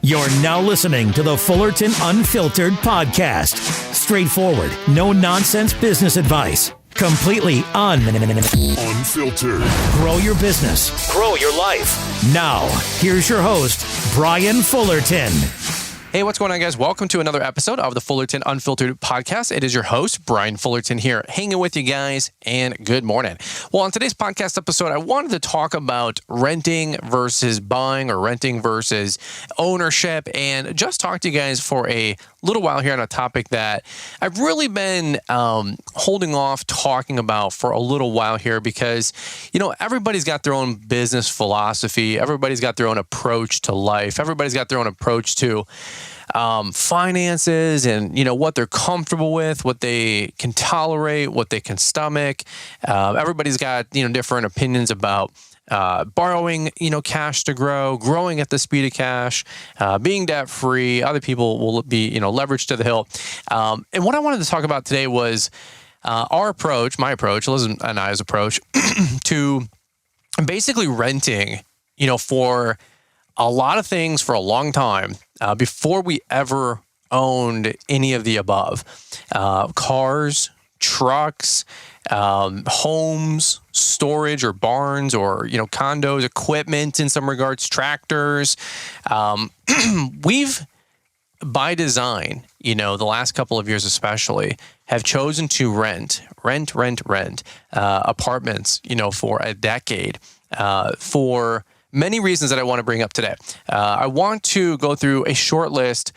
You're now listening to the Fullerton Unfiltered podcast. Straightforward, no nonsense business advice. Completely unfiltered. Grow your business. Grow your life. Now, here's your host, Brian Fullerton. Hey, what's going on, guys? Welcome to another episode of the Fullerton Unfiltered podcast. It is your host, Brian Fullerton, here, hanging with you guys, and good morning. Well, on today's podcast episode, I wanted to talk about renting versus buying, or renting versus ownership, and just talk to you guys for a little while here on a topic that I've really been holding off talking about for a little while here because, you know, everybody's got their own business philosophy. Everybody's got their own approach to life. Everybody's got their own approach to finances and, you know, what they're comfortable with, what they can tolerate, what they can stomach. Everybody's got, you know, different opinions about borrowing, you know, cash to grow, growing at the speed of cash, being debt free. Other people will be, you know, leveraged to the hill. And what I wanted to talk about today was our approach, my approach, Liz and I's approach to basically renting, you know, for a lot of things for a long time before we ever owned any of the above. Cars, trucks, homes, storage or barns or, you know, condos, equipment in some regards, tractors. We've, by design, you know, the last couple of years especially, have chosen to rent apartments, you know, for a decade, for many reasons that I want to bring up today. I want to go through a short list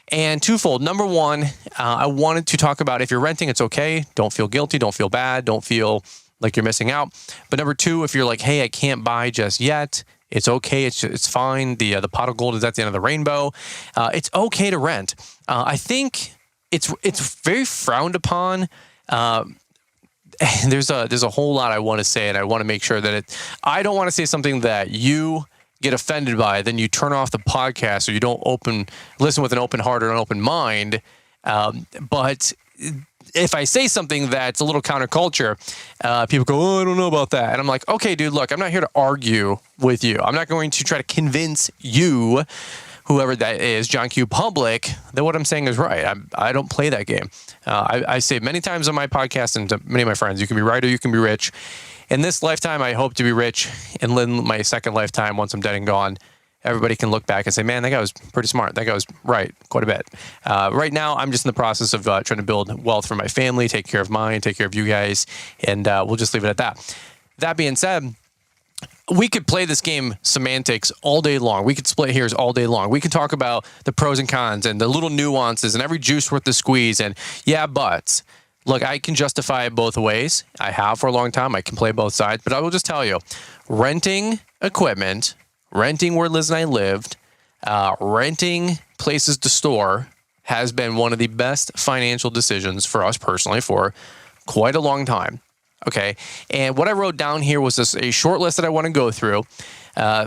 and twofold. Number one, I wanted to talk about if you're renting, it's okay. Don't feel guilty. Don't feel bad. Don't feel like you're missing out. But number two, if you're like, hey, I can't buy just yet, it's okay. It's fine. The pot of gold is at the end of the rainbow. It's okay to rent. I think it's very frowned upon. There's a whole lot I want to say, and I want to make sure that I don't want to say something that you get offended by, then you turn off the podcast or you don't listen with an open heart or an open mind. But if I say something that's a little counterculture, people go, oh, I don't know about that. And I'm like, okay, dude, look, I'm not here to argue with you. I'm not going to try to convince you, whoever that is, John Q. Public, that what I'm saying is right. I don't play that game. I say many times on my podcast and to many of my friends, you can be right or you can be rich. In this lifetime, I hope to be rich. And in my second lifetime, once I'm dead and gone, everybody can look back and say, man, that guy was pretty smart. That guy was right quite a bit. Right now, I'm just in the process of trying to build wealth for my family, take care of mine, take care of you guys, and we'll just leave it at that. That being said, we could play this game semantics all day long. We could split hairs all day long. We could talk about the pros and cons and the little nuances and every juice worth the squeeze. And yeah, but look, I can justify it both ways. I have for a long time. I can play both sides. But I will just tell you, renting equipment, renting where Liz and I lived, renting places to store has been one of the best financial decisions for us personally for quite a long time. Okay. And what I wrote down here was a short list that I want to go through.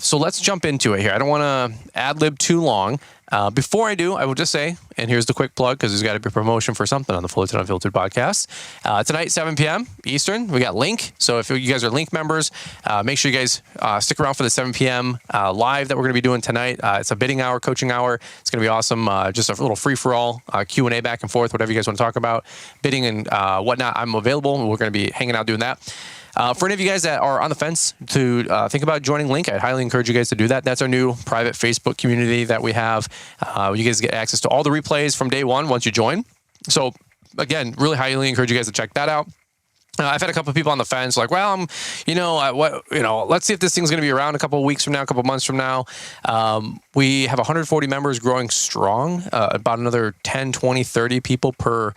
So let's jump into it here. I don't want to ad-lib too long. Before I do, I will just say, and here's the quick plug because there's got to be a promotion for something on the Fullerton Unfiltered podcast. Tonight, 7 p.m. Eastern, we got Link. So if you guys are Link members, make sure you guys stick around for the 7 p.m. Live that we're going to be doing tonight. It's a bidding hour, coaching hour. It's going to be awesome. Just a little free-for-all, Q&A back and forth, whatever you guys want to talk about. Bidding and whatnot, I'm available. We're going to be hanging out doing that. For any of you guys that are on the fence to think about joining Link, I'd highly encourage you guys to do that. That's our new private Facebook community that we have. You guys get access to all the replays from day one once you join. So again, really highly encourage you guys to check that out. I've had a couple of people on the fence like, well, let's see if this thing's going to be around a couple of weeks from now, a couple of months from now. We have 140 members growing strong, about another 10, 20, 30 people per,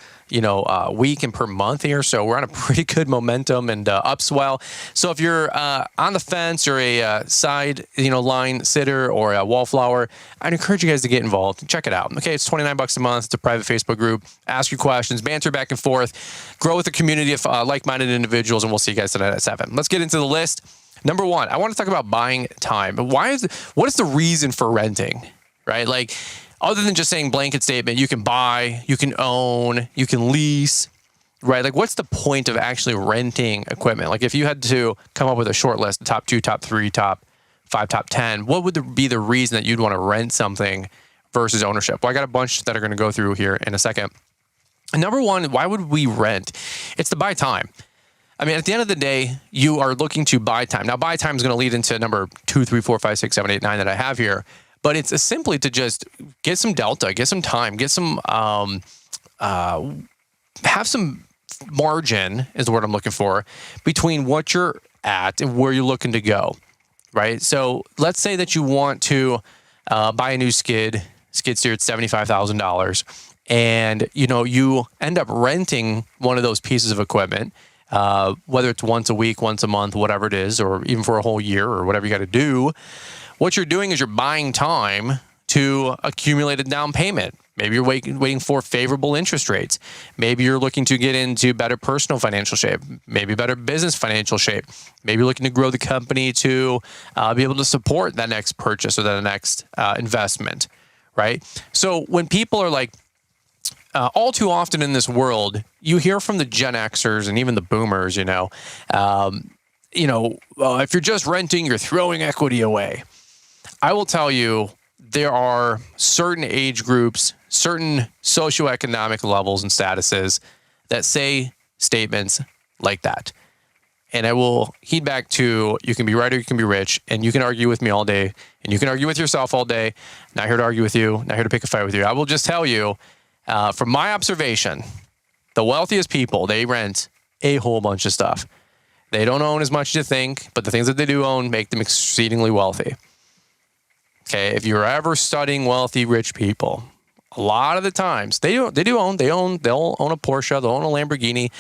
week and per month here. So we're on a pretty good momentum and upswell. So if you're on the fence or a side, line sitter or a wallflower, I'd encourage you guys to get involved and check it out. Okay, it's $29 a month. It's a private Facebook group. Ask your questions, banter back and forth, grow with a community of like-minded individuals, and we'll see you guys tonight at 7. Let's get into the list. Number one, I want to talk about buying time. What is the reason for renting, right? Like, other than just saying blanket statement, you can buy, you can own, you can lease, right? Like, what's the point of actually renting equipment? Like, if you had to come up with a short list, the top 2, top 3, top 5, top 10, what would be the reason that you'd want to rent something versus ownership. Well, I got a bunch that are going to go through here in a second. Number one, why would we rent? It's to buy time. I mean, at the end of the day, you are looking to buy time. Now, buy time is going to lead into number 2, 3, 4, 5, 6, 7, 8, 9 that I have here. But it's simply to just get some delta, get some time, get some, have some margin is the word I'm looking for between what you're at and where you're looking to go, right? So let's say that you want to buy a new skid steer at $75,000, and you end up renting one of those pieces of equipment, whether it's once a week, once a month, whatever it is, or even for a whole year or whatever you got to do. What you're doing is you're buying time to accumulate a down payment. Maybe you're waiting for favorable interest rates. Maybe you're looking to get into better personal financial shape, maybe better business financial shape. Maybe you're looking to grow the company to be able to support that next purchase or that next investment, right? So when people are like, all too often in this world, you hear from the Gen Xers and even the Boomers, if you're just renting, you're throwing equity away. I will tell you, there are certain age groups, certain socioeconomic levels and statuses that say statements like that. And I will heed back to, you can be right or you can be rich, and you can argue with me all day, and you can argue with yourself all day. Not here to argue with you, not here to pick a fight with you. I will just tell you, from my observation, the wealthiest people, they rent a whole bunch of stuff. They don't own as much as you think, but the things that they do own make them exceedingly wealthy. Okay, if you're ever studying wealthy, rich people, a lot of the times they'll own a Porsche, they'll own a Lamborghini,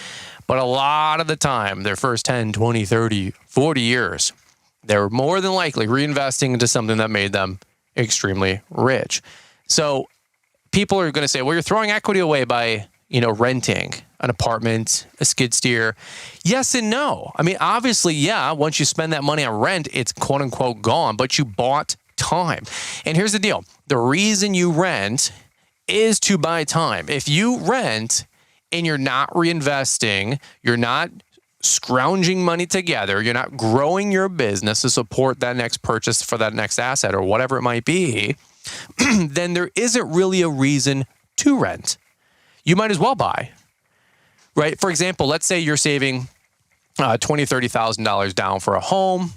but a lot of the time, their first 10, 20, 30, 40 years, they're more than likely reinvesting into something that made them extremely rich. So people are going to say, well, you're throwing equity away by, renting an apartment, a skid steer. Yes and no. I mean, obviously, yeah, once you spend that money on rent, it's quote unquote gone, but you bought time. And here's the deal. The reason you rent is to buy time. If you rent and you're not reinvesting, you're not scrounging money together, you're not growing your business to support that next purchase for that next asset or whatever it might be, then there isn't really a reason to rent. You might as well buy, right? For example, let's say you're saving $20,000, $30,000 down for a home,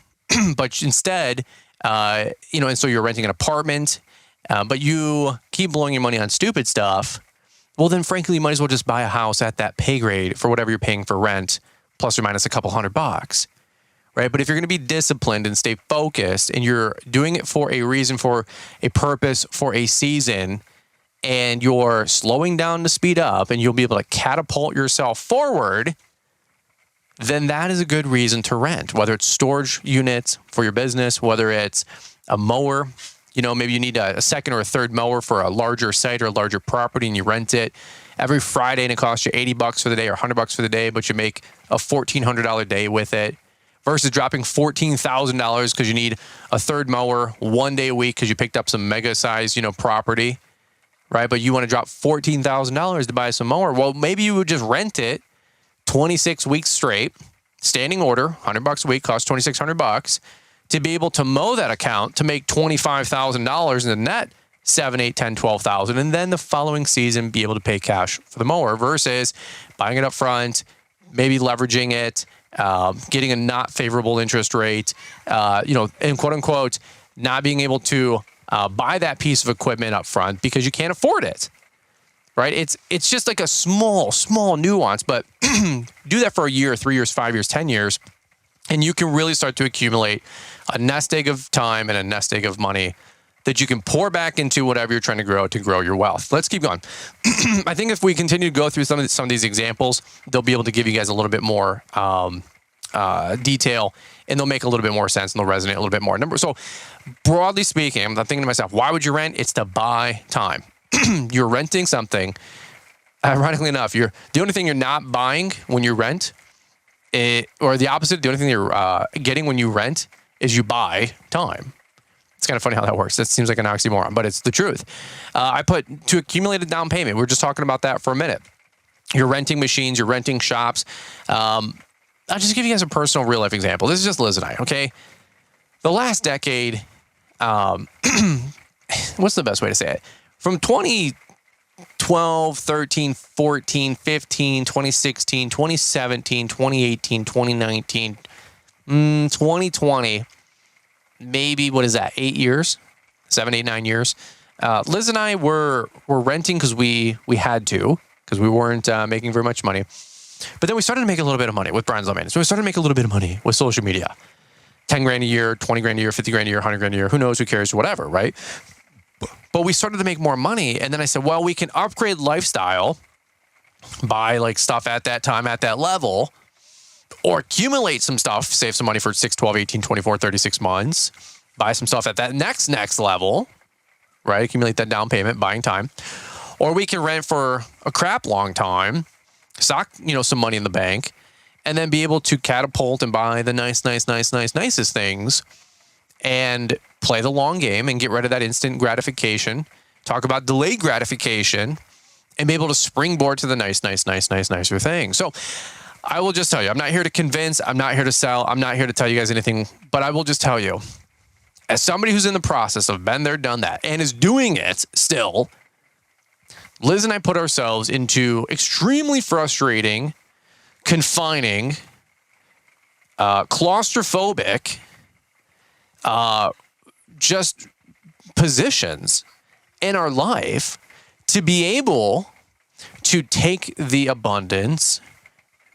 but instead, and so you're renting an apartment, but you keep blowing your money on stupid stuff. Well, then frankly, you might as well just buy a house at that pay grade for whatever you're paying for rent, plus or minus a couple $100, right? But if you're going to be disciplined and stay focused and you're doing it for a reason, for a purpose, for a season, and you're slowing down to speed up and you'll be able to catapult yourself forward, then that is a good reason to rent, whether it's storage units for your business, whether it's a mower, maybe you need a second or a third mower for a larger site or a larger property and you rent it every Friday and it costs you $80 for the day or $100 for the day, but you make a $1,400 day with it versus dropping $14,000 because you need a third mower one day a week because you picked up some mega size, property, right? But you want to drop $14,000 to buy some mower. Well, maybe you would just rent it 26 weeks straight, standing order, $100 a week, costs $2,600 to be able to mow that account to make $25,000 in the net, 7, 8, 10, 12,000, and then the following season be able to pay cash for the mower versus buying it up front, maybe leveraging it, getting a not favorable interest rate, and quote unquote, not being able to buy that piece of equipment up front because you can't afford it. Right? It's just like a small nuance, but do that for a year, 3 years, 5 years, 10 years, and you can really start to accumulate a nest egg of time and a nest egg of money that you can pour back into whatever you're trying to grow your wealth. Let's keep going. I think if we continue to go through some of these examples, they'll be able to give you guys a little bit more detail, and they'll make a little bit more sense, and they'll resonate a little bit more. So broadly speaking, I'm thinking to myself, why would you rent? It's to buy time. You're renting something. Ironically enough, the only thing you're not buying when you rent, or the opposite, the only thing you're getting when you rent is you buy time. It's kind of funny how that works. That seems like an oxymoron, but it's the truth. I put to accumulate a down payment. We were just talking about that for a minute. You're renting machines, you're renting shops. I'll just give you guys a personal real life example. This is just Liz and I, okay? The last decade, what's the best way to say it? from 2012, 13, 14, 15, 2016, 2017, 2018, 2019, 2020, maybe, what is that, 8 years? 7, 8, 9 years. Liz and I were renting because we had to, because we weren't making very much money. But then we started to make a little bit of money with Brian's Law Maintenance. So we started to make a little bit of money with social media. 10 grand a year, 20 grand a year, 50 grand a year, 100 grand a year, who knows, who cares, whatever, right? But we started to make more money. And then I said, well, we can upgrade lifestyle, buy like stuff at that time, at that level, or accumulate some stuff, save some money for 6, 12, 18, 24, 36 months, buy some stuff at that next level, right? Accumulate that down payment, buying time. Or we can rent for a crap long time, stock, some money in the bank, and then be able to catapult and buy the nicest things and play the long game and get rid of that instant gratification, talk about delayed gratification, and be able to springboard to the nicer thing. So I will just tell you, I'm not here to convince, I'm not here to sell, I'm not here to tell you guys anything, but I will just tell you, as somebody who's in the process of been there, done that, and is doing it still, Liz and I put ourselves into extremely frustrating, confining, claustrophobic, just positions in our life to be able to take the abundance,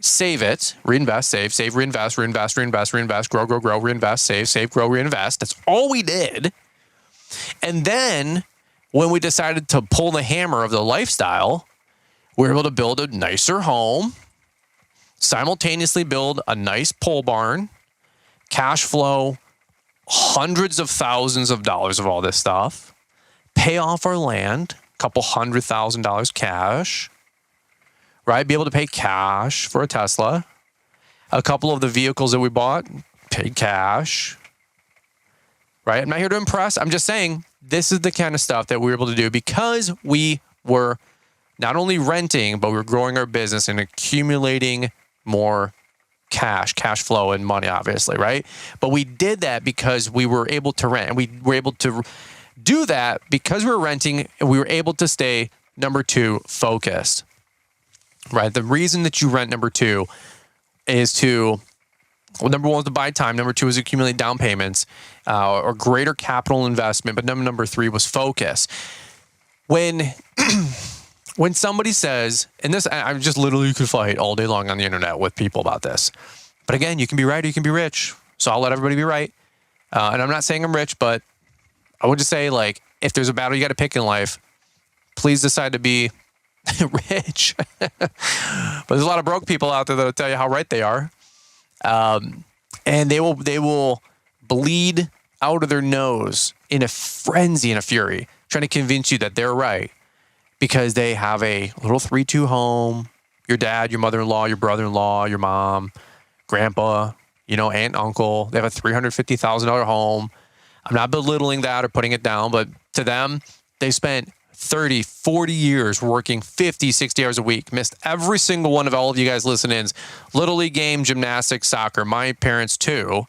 save it, reinvest, save, reinvest, grow, reinvest, save, grow, reinvest. That's all we did. And then when we decided to pull the hammer of the lifestyle, we were able to build a nicer home, simultaneously build a nice pole barn, cash flow hundreds of thousands of dollars of all this stuff, pay off our land, a couple $100,000 cash, right? Be able to pay cash for a Tesla. A couple of the vehicles that we bought, paid cash, right? I'm not here to impress. I'm just saying this is the kind of stuff that we were able to do because we were not only renting, but we were growing our business and accumulating more cash flow and money, obviously, right? But we did that because we were able to rent, and we were able to do that because we were renting, and we were able to stay, number two, focused, right? The reason that you rent, number two, is to, well, number one is to buy time. Number two is accumulate down payments or greater capital investment. But number three was focus. When somebody says, and this, I just literally could fight all day long on the internet with people about this. But again, you can be right or you can be rich. So I'll let everybody be right. And I'm not saying I'm rich, but I would just say, like, if there's a battle you got to pick in life, please decide to be rich. But there's a lot of broke people out there that'll tell you how right they are. And they will bleed out of their nose in a frenzy and a fury, trying to convince you that they're right because they have a little 3-2 home, your dad, your mother-in-law, your brother-in-law, your mom, grandpa, aunt, uncle. They have a $350,000 home. I'm not belittling that or putting it down, but to them, they spent 30, 40 years working 50, 60 hours a week, missed every single one of all of you guys listening, Little League game, gymnastics, soccer, my parents too,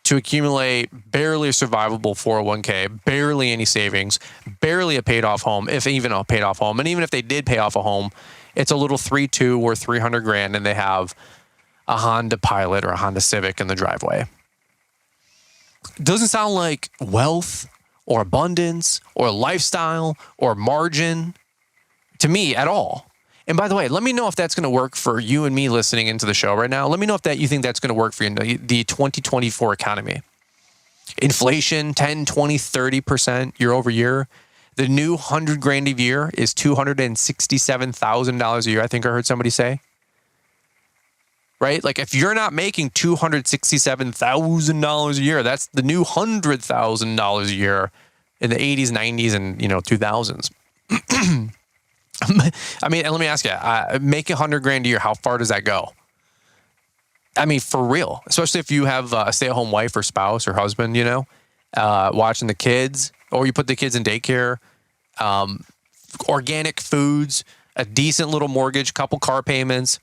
to accumulate barely a survivable 401k, barely any savings, barely a paid off home, if even a paid off home. And even if they did pay off a home, it's a little 3-2 or 300 grand, and they have a Honda Pilot or a Honda Civic in the driveway. Doesn't sound like wealth or abundance or lifestyle or margin to me at all. And by the way, let me know if that's going to work for you and me listening into the show right now. Let me know if you think that's going to work for you in the 2024 economy. Inflation, 10, 20, 30% year over year. The new $100 grand a year is $267,000 a year, I think I heard somebody say. Right? Like, if you're not making $267,000 a year, that's the new $100,000 a year in the 80s, 90s, and 2000s. I mean, let me ask you, make $100 grand a year, how far does that go? I mean, for real, especially if you have a stay-at-home wife or spouse or husband, watching the kids, or you put the kids in daycare, organic foods, a decent little mortgage, couple car payments,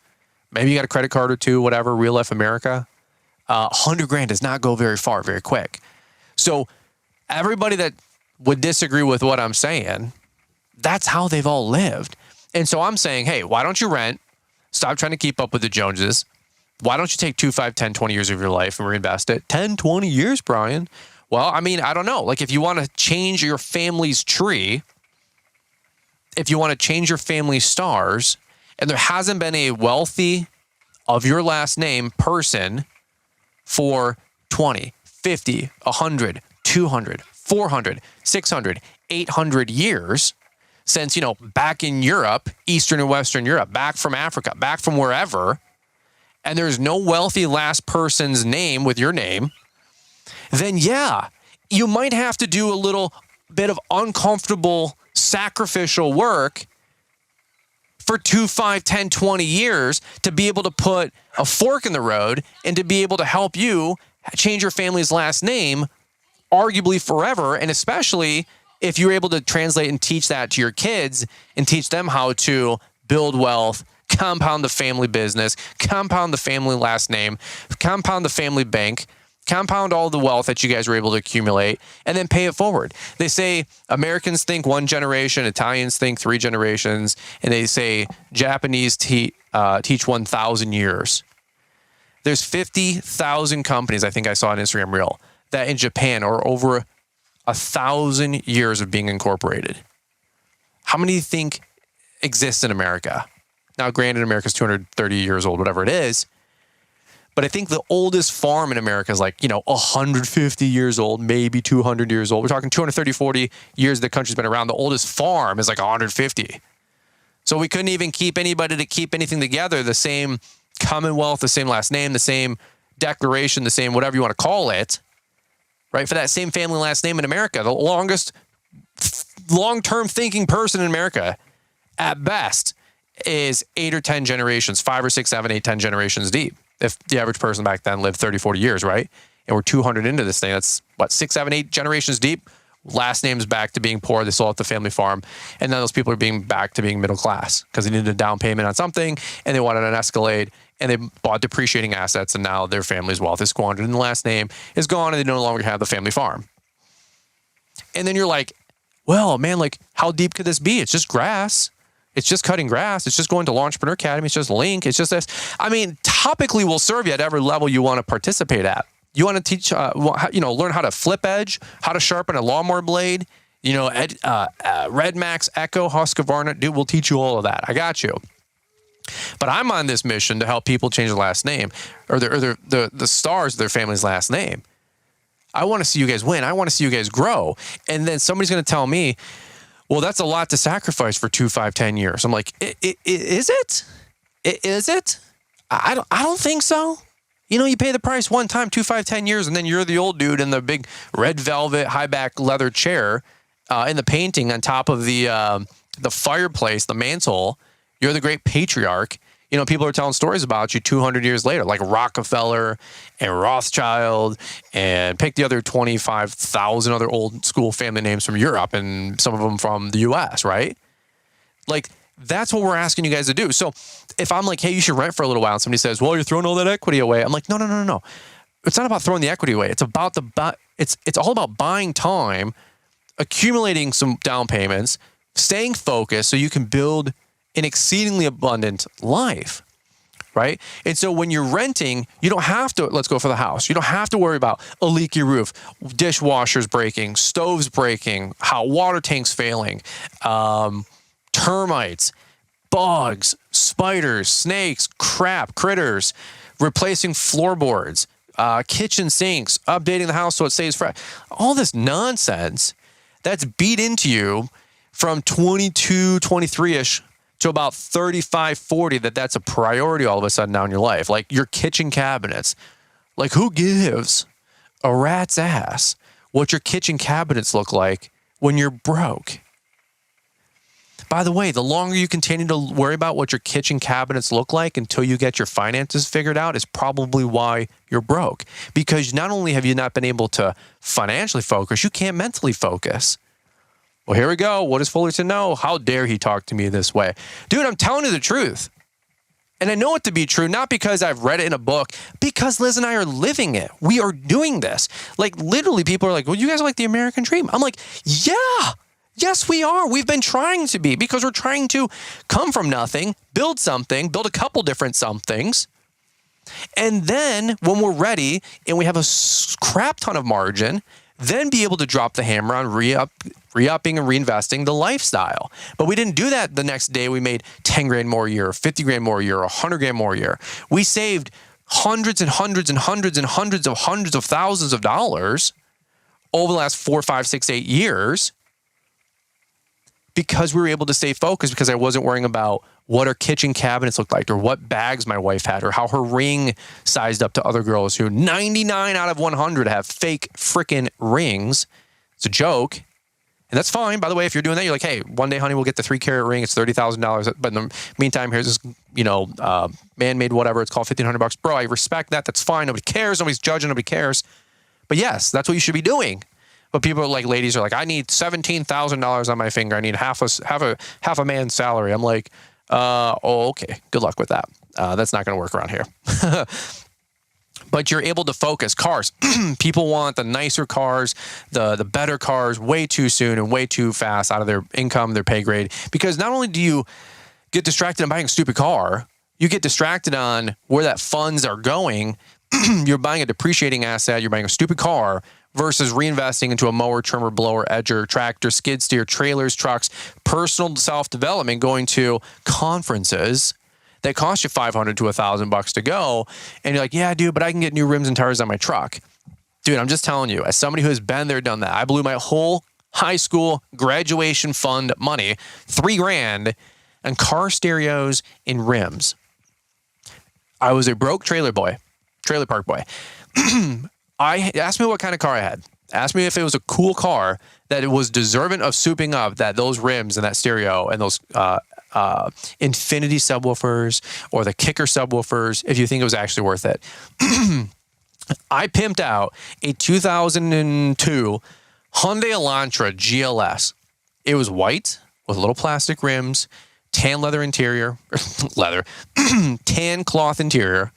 maybe you got a credit card or two, whatever, real life America. 100 grand does not go very far, very quick. So everybody that would disagree with what I'm saying, That's how they've all lived. And so I'm saying, hey, why don't you rent? Stop trying to keep up with the Joneses. Why don't you take 2, 5, 10, 20 years of your life and reinvest it? 10, 20 years, Brian. Well, I mean, I don't know. Like if you want to change your family's tree, if you want to change your family's stars, and there hasn't been a wealthy of your last name person for 20, 50, 100, 200, 400, 600, 800 years since, back in Europe, Eastern and Western Europe, back from Africa, back from wherever, and there's no wealthy last person's name with your name, then yeah, you might have to do a little bit of uncomfortable sacrificial work for 2, 5, 10, 20 years to be able to put a fork in the road and to be able to help you change your family's last name arguably forever. And especially if you're able to translate and teach that to your kids and teach them how to build wealth, compound the family business, compound the family last name, compound the family bank, compound all the wealth that you guys were able to accumulate, and then pay it forward. They say Americans think 1 generation, Italians think 3 generations, and they say Japanese teach 1,000 years. There's 50,000 companies, I think I saw on Instagram Reel, that in Japan are over 1,000 years of being incorporated. How many do you think exists in America? Now, granted, America's 230 years old, whatever it is. But I think the oldest farm in America is 150 years old, maybe 200 years old. We're talking 230, 40 years the country's been around. The oldest farm is 150. So we couldn't even keep anybody to keep anything together. The same Commonwealth, the same last name, the same declaration, the same whatever you want to call it, right? For that same family last name in America, the longest long-term thinking person in America at best is 8 or 10 generations, 5 or 6, 7, 8, 10 generations deep. If the average person back then lived 30, 40 years, right? And we're 200 into this thing. That's 6, 7, 8 generations deep. Last name's back to being poor. They sold the family farm. And then those people are being back to being middle class because they needed a down payment on something and they wanted an Escalade and they bought depreciating assets and now their family's wealth is squandered and the last name is gone and they no longer have the family farm. And then you're like, well, man, how deep could this be? It's just grass. It's just cutting grass. It's just going to Launchpreneur Academy. It's just Link. It's just this. I mean, topically will serve you at every level you want to participate at. You want to teach, learn how to flip edge, how to sharpen a lawnmower blade, Red Max, Echo, Husqvarna. Dude, we'll teach you all of that. I got you. But I'm on this mission to help people change their last name or the stars of their family's last name. I want to see you guys win. I want to see you guys grow. And then somebody's going to tell me, well, that's a lot to sacrifice for 2, 5, 10 years. I'm like, is it? Is it? I don't think so. You pay the price one time, 2, 5, 10 years, and then you're the old dude in the big red velvet high back leather chair in the painting on top of the fireplace, the mantle. You're the great patriarch. People are telling stories about you 200 years later, like Rockefeller and Rothschild, and pick the other 25,000 other old school family names from Europe and some of them from the US, right? That's what we're asking you guys to do. So if I'm like, hey, you should rent for a little while, and somebody says, well, you're throwing all that equity away. I'm like, no. It's not about throwing the equity away. It's about it's all about buying time, accumulating some down payments, staying focused so you can build an exceedingly abundant life, right? And so when you're renting, you don't have to, let's go for the house. You don't have to worry about a leaky roof, dishwashers breaking, stoves breaking, hot water tanks failing, termites, bugs, spiders, snakes, critters, replacing floorboards, kitchen sinks, updating the house so it stays fresh. All this nonsense that's beat into you from 22, 23-ish to about 35, 40, that's a priority all of a sudden now in your life. Like your kitchen cabinets. Like who gives a rat's ass what your kitchen cabinets look like when you're broke? By the way, the longer you continue to worry about what your kitchen cabinets look like until you get your finances figured out is probably why you're broke. Because not only have you not been able to financially focus, you can't mentally focus. Well, here we go. What does Fullerton know? How dare he talk to me this way? Dude, I'm telling you the truth. And I know it to be true, not because I've read it in a book, because Liz and I are living it. We are doing this. Literally people are like, well, you guys are like the American dream. I'm like, yeah, Yes, we are. We've been trying to be, because we're trying to come from nothing, build something, build a couple different somethings. And then when we're ready and we have a crap ton of margin, then be able to drop the hammer on re-upping and reinvesting the lifestyle. But we didn't do that the next day. We made 10 grand more a year, 50 grand more a year, 100 grand more a year. We saved hundreds and hundreds and hundreds and hundreds of thousands of dollars over the last 4, 5, 6, 8 years because we were able to stay focused, because I wasn't worrying about what our kitchen cabinets looked like or what bags my wife had or how her ring sized up to other girls who 99 out of 100 have fake freaking rings. It's a joke. And that's fine. By the way, if you're doing that, you're like, hey, one day, honey, we'll get the 3-carat ring. It's $30,000. But in the meantime, here's this, man-made whatever. It's called $1,500. Bro, I respect that. That's fine. Nobody cares. Nobody's judging. Nobody cares. But yes, that's what you should be doing. But people are like, ladies are like, I need $17,000 on my finger. I need half a man's salary. I'm like, okay. Good luck with that. That's not going to work around here. But you're able to focus. Cars. People want the nicer cars, the better cars way too soon and way too fast out of their income, their pay grade. Because not only do you get distracted on buying a stupid car, you get distracted on where that funds are going. You're buying a depreciating asset. You're buying a stupid car versus reinvesting into a mower, trimmer, blower, edger, tractor, skid steer, trailers, trucks, personal self-development, going to conferences that cost you $500 to $1,000 to go. And you're like, yeah, dude, but I can get new rims and tires on my truck. Dude, I'm just telling you, as somebody who has been there, done that, I blew my whole high school graduation fund money, $3,000, on car stereos and rims. I was a broke trailer park boy. Asked me what kind of car I had. Asked me if it was a cool car that it was deserving of souping up that those rims and that stereo and those Infinity subwoofers or the Kicker subwoofers, if you think it was actually worth it. I pimped out a 2002 Hyundai Elantra GLS. It was white with little plastic rims, tan leather interior, tan cloth interior.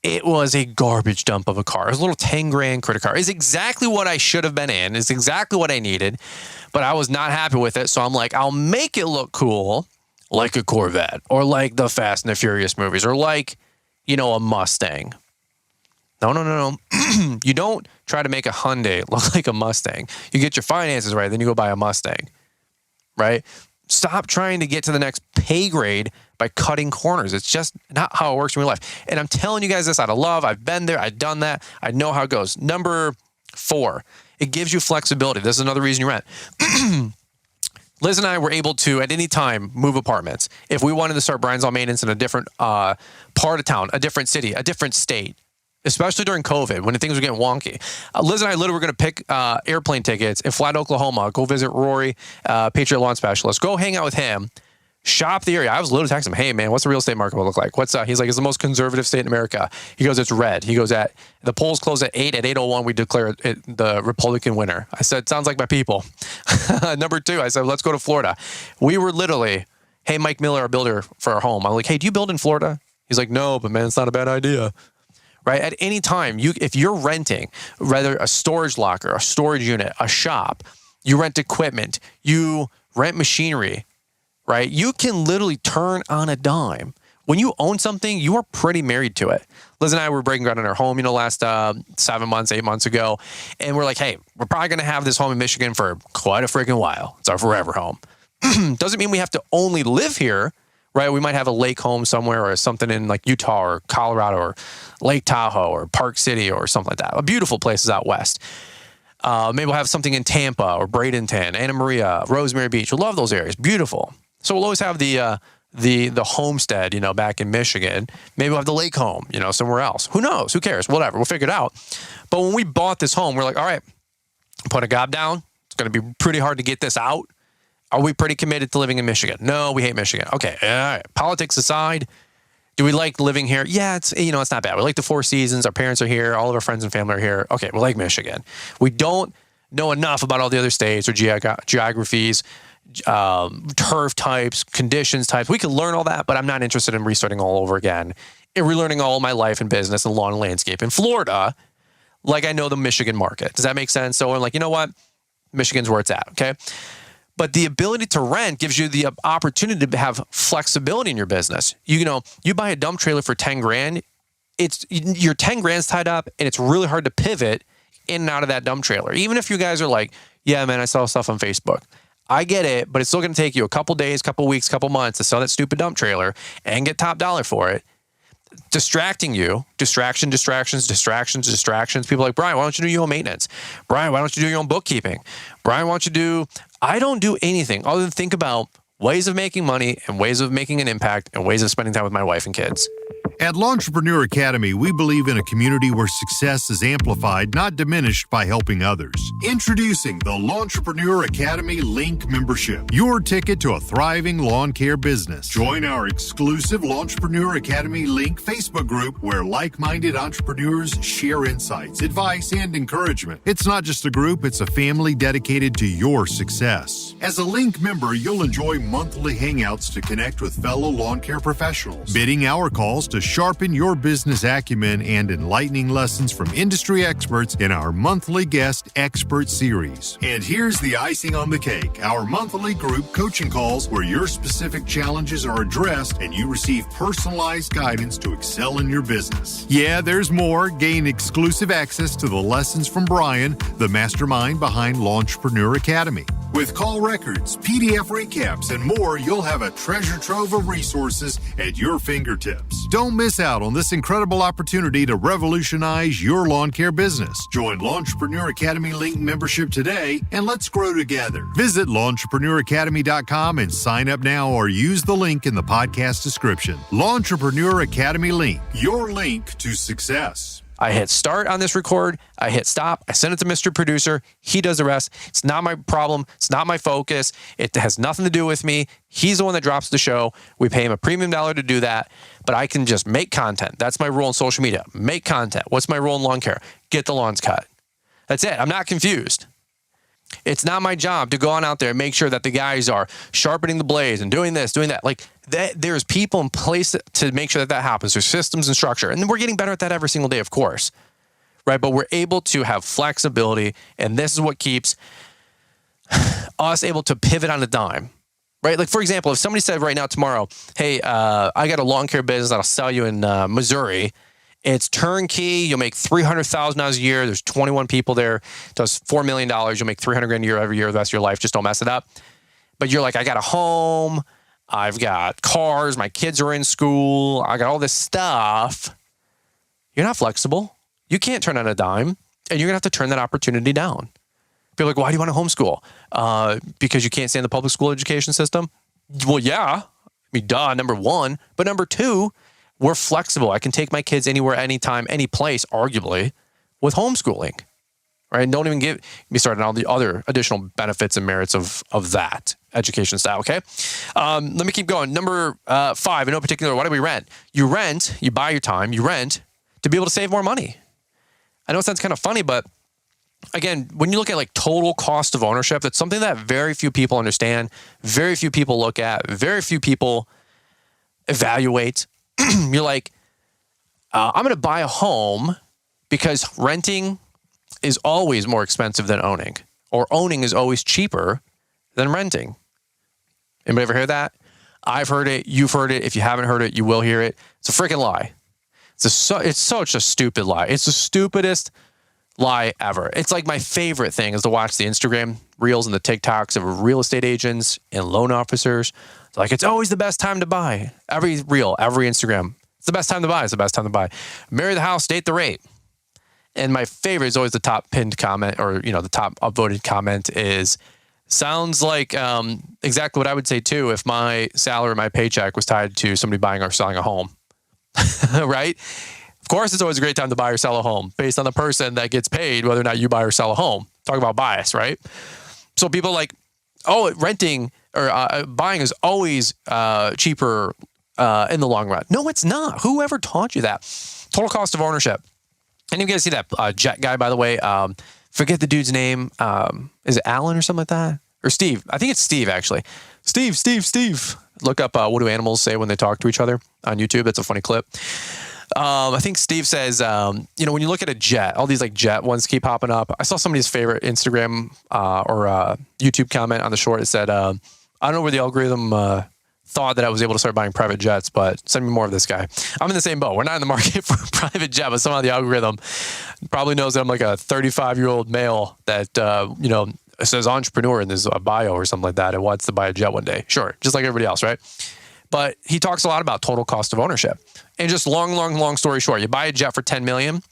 It was a garbage dump of a car. It was a little 10 grand credit car. It's exactly what I should have been in. It's exactly what I needed, but I was not happy with it. So I'm like, I'll make it look cool, like a Corvette or like the Fast and the Furious movies or like, a Mustang. No. You don't try to make a Hyundai look like a Mustang. You get your finances right, then you go buy a Mustang, right? Stop trying to get to the next pay grade by cutting corners. It's just not how it works in real life. And I'm telling you guys this out of love. I've been there. I've done that. I know how it goes. Number 4, it gives you flexibility. This is another reason you rent. Liz and I were able to, at any time, move apartments. If we wanted to start Brian's All Maintenance in a different part of town, a different city, a different state, especially during COVID when things were getting wonky. Liz and I literally were going to pick airplane tickets and fly to Oklahoma, go visit Rory, Patriot Lawn Specialist, go hang out with him, shop the area. I was literally texting him, hey, man, what's the real estate market look like? He's like, it's the most conservative state in America. He goes, it's red. He goes, the polls close at 8. At 8:01, we declare it the Republican winner. I said, sounds like my people. Number 2, I said, let's go to Florida. We were literally, hey, Mike Miller, our builder for our home. I'm like, hey, do you build in Florida? He's like, no, but man, it's not a bad idea. Right? At any time, if you're renting, whether a storage locker, a storage unit, a shop, you rent equipment, you rent machinery, right? You can literally turn on a dime. When you own something, you are pretty married to it. Liz and I were breaking ground on our home, last 7 months, 8 months ago. And we're like, hey, we're probably going to have this home in Michigan for quite a freaking while. It's our forever home. Doesn't mean we have to only live here. Right, we might have a lake home somewhere or something in like Utah or Colorado or Lake Tahoe or Park City or something like that. A beautiful places out west. Maybe we'll have something in Tampa or Bradenton, Anna Maria, Rosemary Beach. We love those areas. Beautiful. So we'll always have the homestead, back in Michigan. Maybe we'll have the lake home, somewhere else. Who knows? Who cares? Whatever. We'll figure it out. But when we bought this home, we're like, all right, put a gob down. It's going to be pretty hard to get this out. Are we pretty committed to living in Michigan? No, we hate Michigan. Okay, all right. Politics aside, do we like living here? Yeah, it's not bad. We like the 4 seasons. Our parents are here. All of our friends and family are here. Okay, we like Michigan. We don't know enough about all the other states or geographies, turf types, conditions types. We can learn all that, but I'm not interested in restarting all over again and relearning all my life and business and lawn and landscape in Florida like I know the Michigan market. Does that make sense? So I'm like, you know what? Michigan's where it's at, okay? But the ability to rent gives you the opportunity to have flexibility in your business. You buy a dump trailer for 10 grand, your 10 grand's tied up, and it's really hard to pivot in and out of that dump trailer. Even if you guys are like, yeah, man, I sell stuff on Facebook. I get it, but it's still going to take you a couple days, couple weeks, couple months to sell that stupid dump trailer and get top dollar for it. Distracting you, distractions. People are like, Brian, why don't you do your own maintenance? Brian, why don't you do your own bookkeeping? Brian, why don't you do... I don't do anything other than think about ways of making money and ways of making an impact and ways of spending time with my wife and kids. At Lawntrepreneur Academy, we believe in a community where success is amplified, not diminished by helping others. Introducing the Lawntrepreneur Academy Link membership, your ticket to a thriving lawn care business. Join our exclusive Lawntrepreneur Academy Link Facebook group where like-minded entrepreneurs share insights, advice, and encouragement. It's not just a group, it's a family dedicated to your success. As a Link member, you'll enjoy monthly hangouts to connect with fellow lawn care professionals, bidding hour calls to sharpen your business acumen, and enlightening lessons from industry experts in our monthly guest expert series. And here's the icing on the cake, our monthly group coaching calls where your specific challenges are addressed and you receive personalized guidance to excel in your business. Yeah, there's more. Gain exclusive access to the lessons from Brian, the mastermind behind Lawntrepreneur Academy. With call records, PDF recaps, and more, you'll have a treasure trove of resources at your fingertips. Don't miss out on this incredible opportunity to revolutionize your lawn care business. Join Lawntrepreneur Academy Link membership today, and let's grow together. Visit LawnTrepreneurAcademy.com and sign up now or use the link in the podcast description. Lawntrepreneur Academy Link, your link to success. I hit start on this record. I hit stop. I send it to Mr. Producer. He does the rest. It's not my problem. It's not my focus. It has nothing to do with me. He's the one that drops the show. We pay him a premium dollar to do that, but I can just make content. That's my role in social media. Make content. What's my role in lawn care? Get the lawns cut. That's it. I'm not confused. It's not my job to go on out there and make sure that the guys are sharpening the blades and doing this, doing that. Like that, there's people in place to make sure that happens. There's systems and structure. And we're getting better at that every single day, of course. Right? But we're able to have flexibility. And this is what keeps us able to pivot on a dime. Right? Like, for example, if somebody said right now, tomorrow, hey, I got a lawn care business that I'll sell you in Missouri. It's turnkey. You'll make $300,000 a year. There's 21 people there. It does $4 million. You'll make $300,000 a year every year the rest of your life. Just don't mess it up. But you're like, I got a home. I've got cars. My kids are in school. I got all this stuff. You're not flexible. You can't turn on a dime, and you're going to have to turn that opportunity down. People are like, why do you want to homeschool? Because you can't stand the public school education system? Well, yeah. I mean, duh, number one. But number two, we're flexible. I can take my kids anywhere, anytime, any place, arguably, with homeschooling, right? And don't even get me started on all the other additional benefits and merits of that education style, okay? Let me keep going. Number 5, in no particular, why do we rent? You rent, you buy your time, you rent to be able to save more money. I know it sounds kind of funny, but again, when you look at like total cost of ownership, that's something that very few people understand, very few people look at, very few people evaluate. You're like, I'm going to buy a home because renting is always more expensive than owning, or owning is always cheaper than renting. Anybody ever hear that? I've heard it. You've heard it. If you haven't heard it, you will hear it. It's a freaking lie. It's such a stupid lie. It's the stupidest lie ever. It's like my favorite thing is to watch the Instagram reels and the TikToks of real estate agents and loan officers. It's like, it's always the best time to buy. Every reel, every Instagram. It's the best time to buy. It's the best time to buy. Marry the house, date the rate. And my favorite is always the top pinned comment, or, the top upvoted comment is, sounds like exactly what I would say too if my salary, my paycheck was tied to somebody buying or selling a home. Right? Of course, it's always a great time to buy or sell a home based on the person that gets paid, whether or not you buy or sell a home. Talk about bias, right? So people are like, oh, renting or buying is always cheaper in the long run. No, it's not. Whoever taught you that? Total cost of ownership. And you guys see that jet guy, by the way. Forget the dude's name. Is it Alan or something like that? Or Steve? I think it's Steve, actually. Steve. Look up what do animals say when they talk to each other on YouTube. It's a funny clip. I think Steve says, when you look at a jet, all these like jet ones keep popping up. I saw somebody's favorite Instagram or YouTube comment on the short. It said, I don't know where the algorithm thought that I was able to start buying private jets, but send me more of this guy. I'm in the same boat. We're not in the market for a private jet, but somehow the algorithm probably knows that I'm like a 35-year-old male that, it says entrepreneur in this bio or something like that and wants to buy a jet one day. Sure, just like everybody else, right? But he talks a lot about total cost of ownership. And just long story short, you buy a jet for $10 million,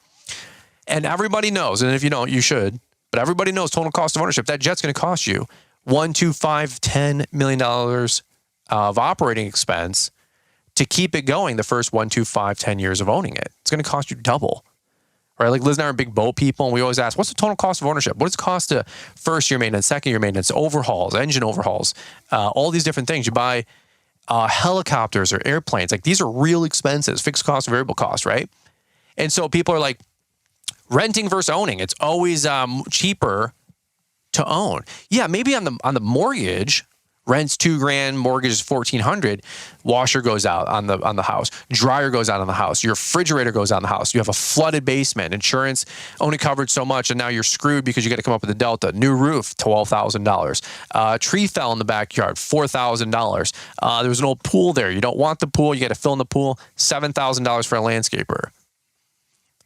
and everybody knows, and if you don't, you should, but everybody knows total cost of ownership. That jet's going to cost you $1, $2, $5, $10 million of operating expense to keep it going the first 1, 2, 5, 10 years of owning it. It's going to cost you double. Right? Like Liz and I are big boat people, and we always ask, what's the total cost of ownership? What does it cost to first year maintenance, second year maintenance, overhauls, engine overhauls, all these different things. You buy helicopters or airplanes. Like these are real expenses, fixed cost, variable cost, right? And so people are like, renting versus owning. It's always cheaper to own. Yeah, maybe on the mortgage, rent's $2,000, mortgage is $1,400. Washer goes out on the house. Dryer goes out on the house. Your refrigerator goes out on the house. You have a flooded basement. Insurance only covered so much, and now you're screwed because you got to come up with a delta. New roof, $12,000. Tree fell in the backyard, $4,000. There was an old pool there. You don't want the pool. You got to fill in the pool. $7,000 for a landscaper.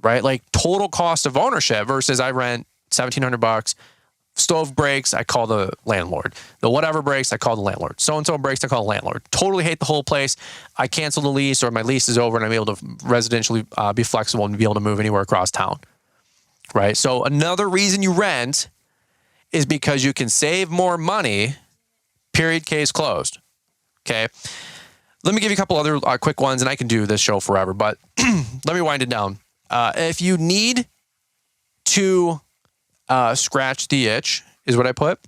Right? Like total cost of ownership versus I rent $1,700. Stove breaks, I call the landlord. The whatever breaks, I call the landlord. So-and-so breaks, I call the landlord. Totally hate the whole place. I cancel the lease or my lease is over and I'm able to residentially be flexible and be able to move anywhere across town. Right? So another reason you rent is because you can save more money, period, case closed. Okay? Let me give you a couple other quick ones, and I can do this show forever, but let me wind it down. If you need to scratch the itch is what I put.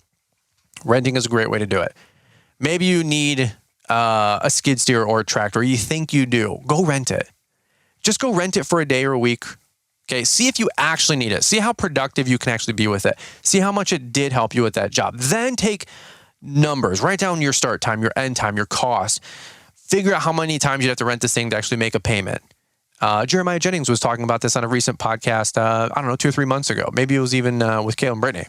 Renting is a great way to do it. Maybe you need a skid steer or a tractor, or you think you do. Go rent it. Just go rent it for a day or a week. Okay, see if you actually need it. See how productive you can actually be with it. See how much it did help you with that job. Then take numbers. Write down your start time, your end time, your cost. Figure out how many times you have to rent this thing to actually make a payment. Jeremiah Jennings was talking about this on a recent podcast, 2 or 3 months ago. Maybe it was even with Caleb and Brittany.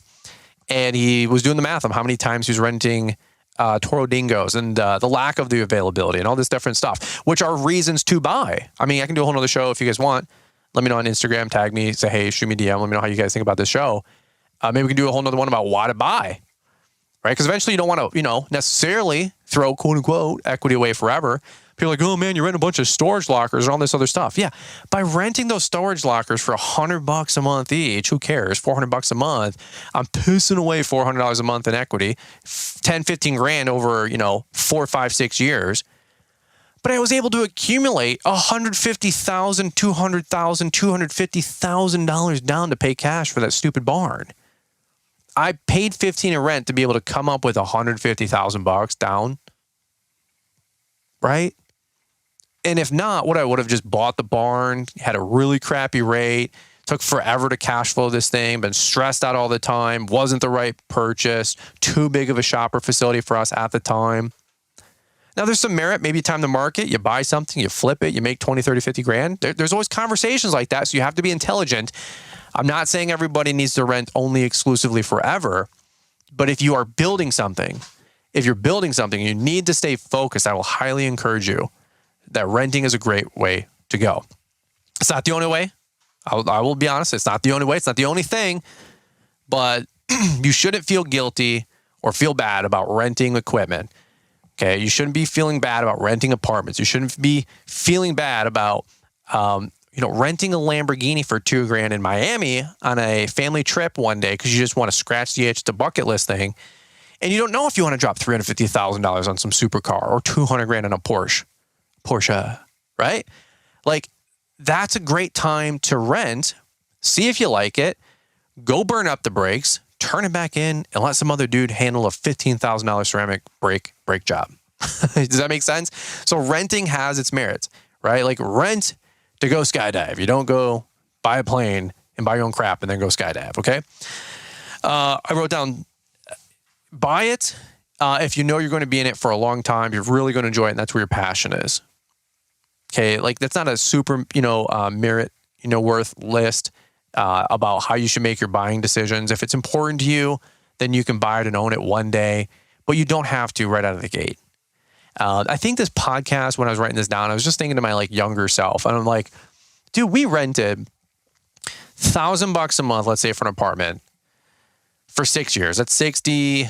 And he was doing the math on how many times he was renting Toro Dingos and the lack of the availability and all this different stuff, which are reasons to buy. I mean, I can do a whole nother show if you guys want. Let me know on Instagram, tag me, say, hey, shoot me DM. Let me know how you guys think about this show. Maybe we can do a whole nother one about why to buy, right? Because eventually you don't want to, necessarily throw quote unquote equity away forever. People are like, oh man, you rent a bunch of storage lockers and all this other stuff. Yeah. By renting those storage lockers for $100 a month each, who cares? $400 a month. I'm pissing away $400 a month in equity, 10, 15 grand over, 4, 5, 6 years. But I was able to accumulate $150,000, $200,000, $250,000 down to pay cash for that stupid barn. I paid $15 in rent to be able to come up with $150,000 down. Right? And if not, what I would have just bought the barn, had a really crappy rate, took forever to cash flow this thing, been stressed out all the time, wasn't the right purchase, too big of a shopper facility for us at the time. Now there's some merit, maybe time to market, you buy something, you flip it, you make 20, 30, 50 grand. There's always conversations like that, so you have to be intelligent. I'm not saying everybody needs to rent only exclusively forever, but if you are building something, you need to stay focused. I will highly encourage you that renting is a great way to go. It's not the only way. I will be honest. It's not the only way. It's not the only thing, but you shouldn't feel guilty or feel bad about renting equipment. Okay. You shouldn't be feeling bad about renting apartments. You shouldn't be feeling bad about, renting a Lamborghini for $2,000 in Miami on a family trip one day because you just want to scratch the itch. It's a bucket list thing. And you don't know if you want to drop $350,000 on some supercar or $200,000 on a Porsche, right? Like that's a great time to rent. See if you like it. Go burn up the brakes, turn it back in, and let some other dude handle a $15,000 ceramic brake job. Does that make sense? So renting has its merits, right? Like rent to go skydive. You don't go buy a plane and buy your own crap and then go skydive. Okay. I wrote down. Buy it if you know you're going to be in it for a long time. You're really going to enjoy it, and that's where your passion is. Okay. Like that's not a super, merit, worth list about how you should make your buying decisions. If it's important to you, then you can buy it and own it one day, but you don't have to right out of the gate. I think this podcast, when I was writing this down, I was just thinking to my like younger self, and I'm like, dude, we rented $1,000 a month, let's say, for an apartment for 6 years. That's 60.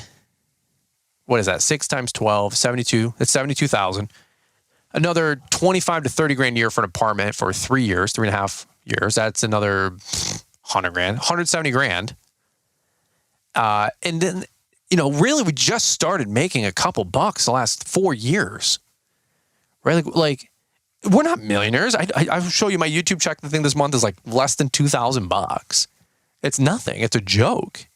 What is that? 6 times 12, 72. That's 72,000. Another 25 to 30 grand a year for an apartment for 3 years, 3.5 years. That's another 100 grand, 170 grand. And then, really we just started making a couple bucks the last 4 years, right? Like we're not millionaires. I'll show you my YouTube check. The thing this month is like less than $2,000. It's nothing. It's a joke.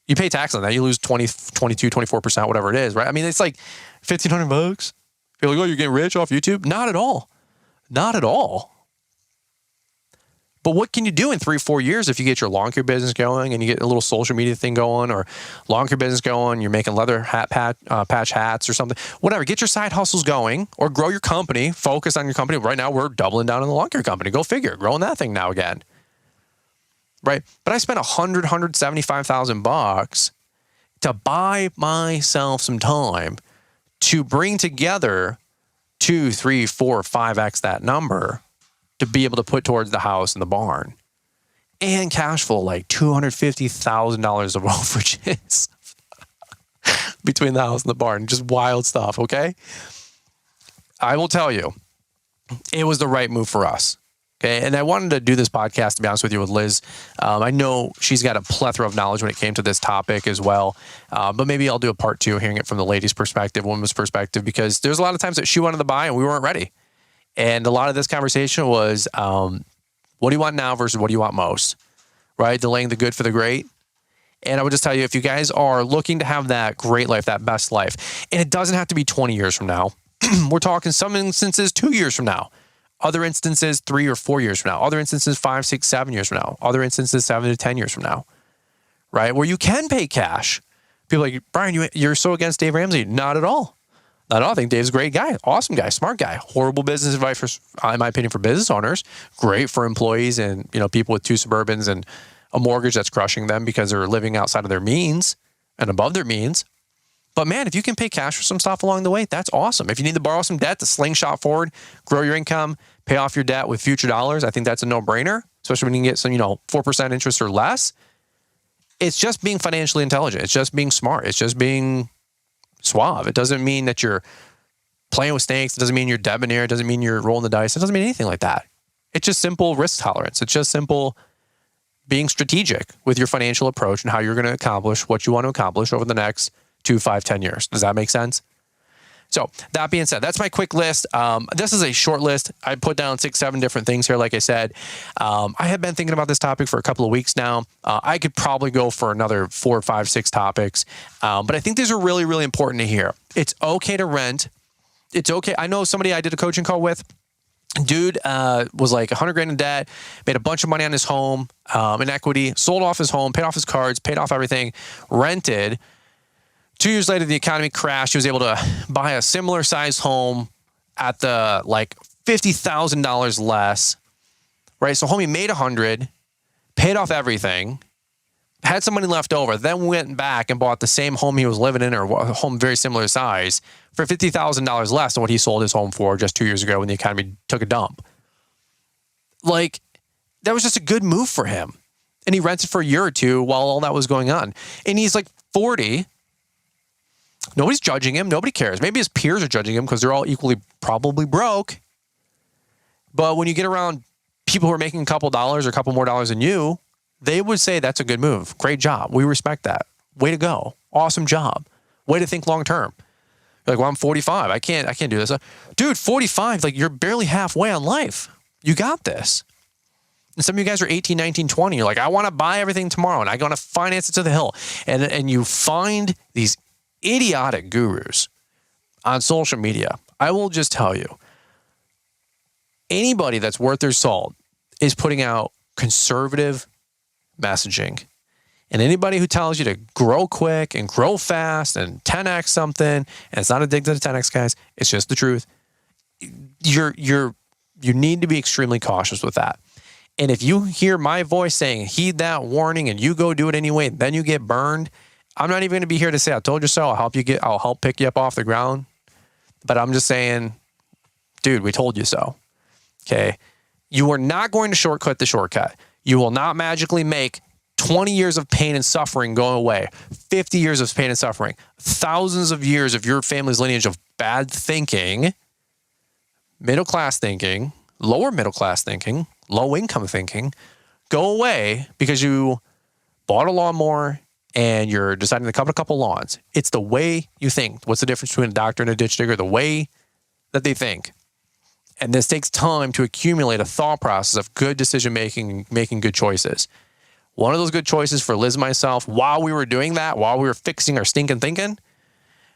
You pay tax on that. You lose 20, 22, 24%, whatever it is, right? I mean, it's like $1,500. You're like, oh, you're getting rich off YouTube? Not at all. Not at all. But what can you do in 3-4 years if you get your lawn care business going and you get a little social media thing going, or lawn care business going, you're making leather patch hats or something, whatever. Get your side hustles going or grow your company. Focus on your company. Right now, we're doubling down on the lawn care company. Go figure. Growing that thing now again. Right? But I spent $175,000 to buy myself some time to bring together 2, 3, 4, 5x that number to be able to put towards the house and the barn, and cash flow like $250,000 of overages between the house and the barn. Just wild stuff. Okay. I will tell you, it was the right move for us. Okay. And I wanted to do this podcast, to be honest with you, with Liz. I know she's got a plethora of knowledge when it came to this topic as well. But maybe I'll do a part 2, hearing it from the ladies' perspective, women's perspective, because there's a lot of times that she wanted to buy and we weren't ready. And a lot of this conversation was, what do you want now versus what do you want most, right? Delaying the good for the great. And I would just tell you, if you guys are looking to have that great life, that best life, and it doesn't have to be 20 years from now. We're talking some instances 2 years from now, other instances 3 or 4 years from now, other instances 5, 6, 7 years from now, other instances 7 to 10 years from now, right? Where you can pay cash. People are like, Brian, you're so against Dave Ramsey. Not at all. Not at all. I think Dave's a great guy, awesome guy, smart guy. Horrible business advice, in my opinion, for business owners. Great for employees and people with 2 Suburbans and a mortgage that's crushing them because they're living outside of their means and above their means. But man, if you can pay cash for some stuff along the way, that's awesome. If you need to borrow some debt to slingshot forward, grow your income, pay off your debt with future dollars, I think that's a no-brainer, especially when you can get some 4% interest or less. It's just being financially intelligent. It's just being smart. It's just being suave. It doesn't mean that you're playing with snakes. It doesn't mean you're debonair. It doesn't mean you're rolling the dice. It doesn't mean anything like that. It's just simple risk tolerance. It's just simple being strategic with your financial approach and how you're going to accomplish what you want to accomplish over the next 2, 5, 10 years. Does that make sense? So that being said, that's my quick list. This is a short list. I put down 6, 7 different things here. Like I said, I have been thinking about this topic for a couple of weeks now. I could probably go for another 4, 5, 6 topics. But I think these are really, really important to hear. It's okay to rent. It's okay. I know somebody I did a coaching call with. Dude was like 100 grand in debt, made a bunch of money on his home in equity, sold off his home, paid off his cards, paid off everything, rented. 2 years later, the economy crashed. He was able to buy a similar sized home at the like $50,000 less, right? So homie made 100, paid off everything, had some money left over, then went back and bought the same home he was living in, or a home very similar size, for $50,000 less than what he sold his home for just 2 years ago when the economy took a dump. Like, that was just a good move for him. And he rented for a year or two while all that was going on. And he's like 40. Nobody's judging him. Nobody cares. Maybe his peers are judging him because they're all equally probably broke. But when you get around people who are making a couple dollars or a couple more dollars than you, they would say that's a good move. Great job. We respect that. Way to go. Awesome job. Way to think long term. You're like, well, I'm 45. I can't do this. Dude, 45, like you're barely halfway on life. You got this. And some of you guys are 18, 19, 20. You're like, I want to buy everything tomorrow and I want to finance it to the hill. And you find these idiotic gurus on social media. I will just tell you, anybody that's worth their salt is putting out conservative messaging. And anybody who tells you to grow quick and grow fast and 10x something, and it's not addicted to 10x, guys, it's just the truth. You're you need to be extremely cautious with that. And if you hear my voice saying, heed that warning, and you go do it anyway, then you get burned, I'm not even going to be here to say, I told you so. I'll help pick you up off the ground. But I'm just saying, dude, we told you so. Okay. You are not going to shortcut the shortcut. You will not magically make 20 years of pain and suffering go away, 50 years of pain and suffering, thousands of years of your family's lineage of bad thinking, middle-class thinking, lower middle-class thinking, low-income thinking, go away because you bought a lawnmower and you're deciding to cut a couple lawns. It's the way you think. What's the difference between a doctor and a ditch digger? The way that they think. And this takes time to accumulate a thought process of good decision-making and making good choices. One of those good choices for Liz and myself, while we were doing that, while we were fixing our stinking thinking,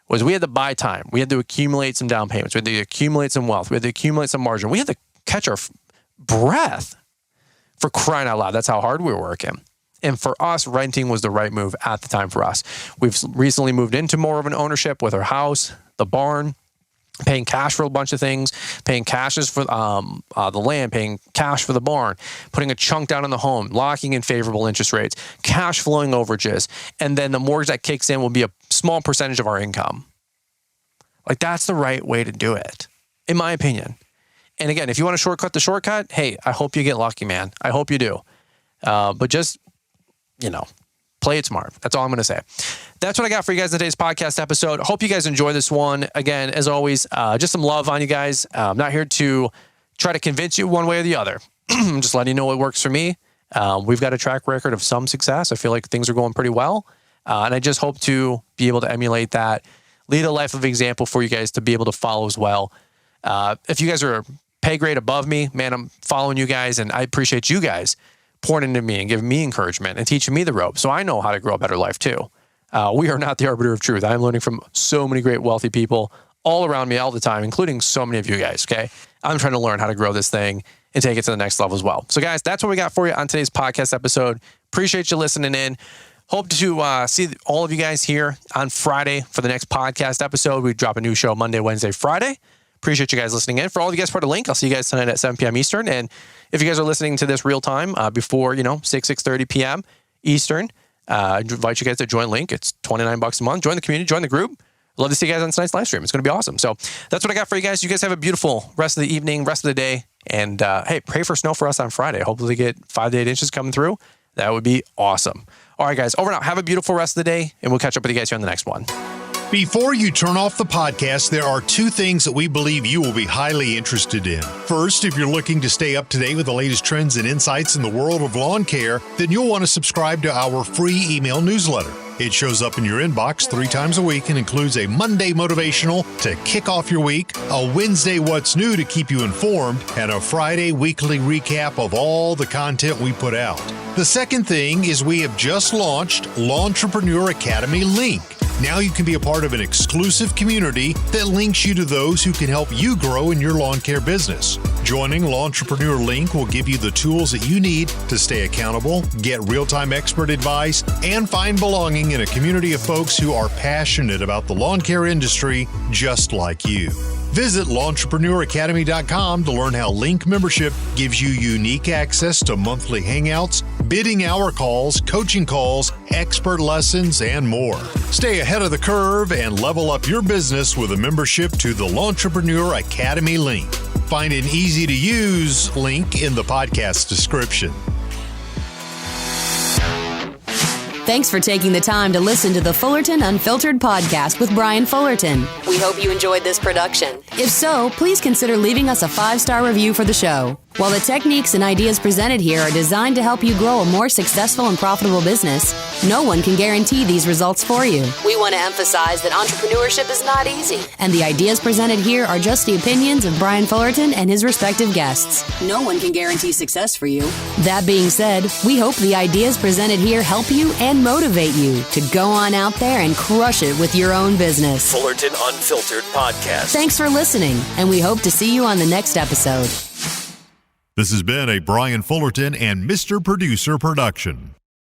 was we had to buy time. We had to accumulate some down payments. We had to accumulate some wealth. We had to accumulate some margin. We had to catch our breath, for crying out loud. That's how hard we were working. And for us, renting was the right move at the time for us. We've recently moved into more of an ownership with our house, the barn, paying cash for a bunch of things, paying cashes for the land, paying cash for the barn, putting a chunk down in the home, locking in favorable interest rates, cash flowing overages, and then the mortgage that kicks in will be a small percentage of our income. Like, that's the right way to do it, in my opinion. And again, if you want to shortcut the shortcut, hey, I hope you get lucky, man. I hope you do. But just, play it smart. That's all I'm going to say. That's what I got for you guys in today's podcast episode. Hope you guys enjoy this one. Again, as always, just some love on you guys. I'm not here to try to convince you one way or the other. I'm just letting you know what works for me. We've got a track record of some success. I feel like things are going pretty well. And I just hope to be able to emulate that, lead a life of example for you guys to be able to follow as well. If you guys are pay grade above me, man, I'm following you guys, and I appreciate you guys pouring into me and giving me encouragement and teaching me the ropes so I know how to grow a better life too. We are not the arbiter of truth. I'm learning from so many great wealthy people all around me all the time, including so many of you guys, okay? I'm trying to learn how to grow this thing and take it to the next level as well. So guys, that's what we got for you on today's podcast episode. Appreciate you listening in. Hope to see all of you guys here on Friday for the next podcast episode. We drop a new show Monday, Wednesday, Friday. Appreciate you guys listening in. For all of you guys part of Link, I'll see you guys tonight at 7 p.m. Eastern. And if you guys are listening to this real time before, 6:30 p.m. Eastern, I invite you guys to join Link. It's $29 a month. Join the community, join the group. I'd love to see you guys on tonight's live stream. It's going to be awesome. So that's what I got for you guys. You guys have a beautiful rest of the evening, rest of the day. And hey, pray for snow for us on Friday. Hopefully get 5 to 8 inches coming through. That would be awesome. All right, guys, over and out. Have a beautiful rest of the day, and we'll catch up with you guys here on the next one. Before you turn off the podcast, there are two things that we believe you will be highly interested in. First, if you're looking to stay up to date with the latest trends and insights in the world of lawn care, then you'll want to subscribe to our free email newsletter. It shows up in your inbox 3 times a week and includes a Monday motivational to kick off your week, a Wednesday what's new to keep you informed, and a Friday weekly recap of all the content we put out. The second thing is we have just launched Lawntrepreneur Academy Link. Now you can be a part of an exclusive community that links you to those who can help you grow in your lawn care business. Joining Lawntrepreneur Link will give you the tools that you need to stay accountable, get real-time expert advice, and find belonging in a community of folks who are passionate about the lawn care industry just like you. Visit LawnTrepreneurAcademy.com to learn how Link membership gives you unique access to monthly hangouts, bidding hour calls, coaching calls, expert lessons, and more. Stay ahead of the curve and level up your business with a membership to the Lawntrepreneur Academy Link. Find an easy-to-use link in the podcast description. Thanks for taking the time to listen to the Fullerton Unfiltered podcast with Brian Fullerton. We hope you enjoyed this production. If so, please consider leaving us a 5-star review for the show. While the techniques and ideas presented here are designed to help you grow a more successful and profitable business, no one can guarantee these results for you. We want to emphasize that entrepreneurship is not easy, and the ideas presented here are just the opinions of Brian Fullerton and his respective guests. No one can guarantee success for you. That being said, we hope the ideas presented here help you and motivate you to go on out there and crush it with your own business. Fullerton Unfiltered Podcast. Thanks for listening, and we hope to see you on the next episode. This has been a Brian Fullerton and Mr. Producer production.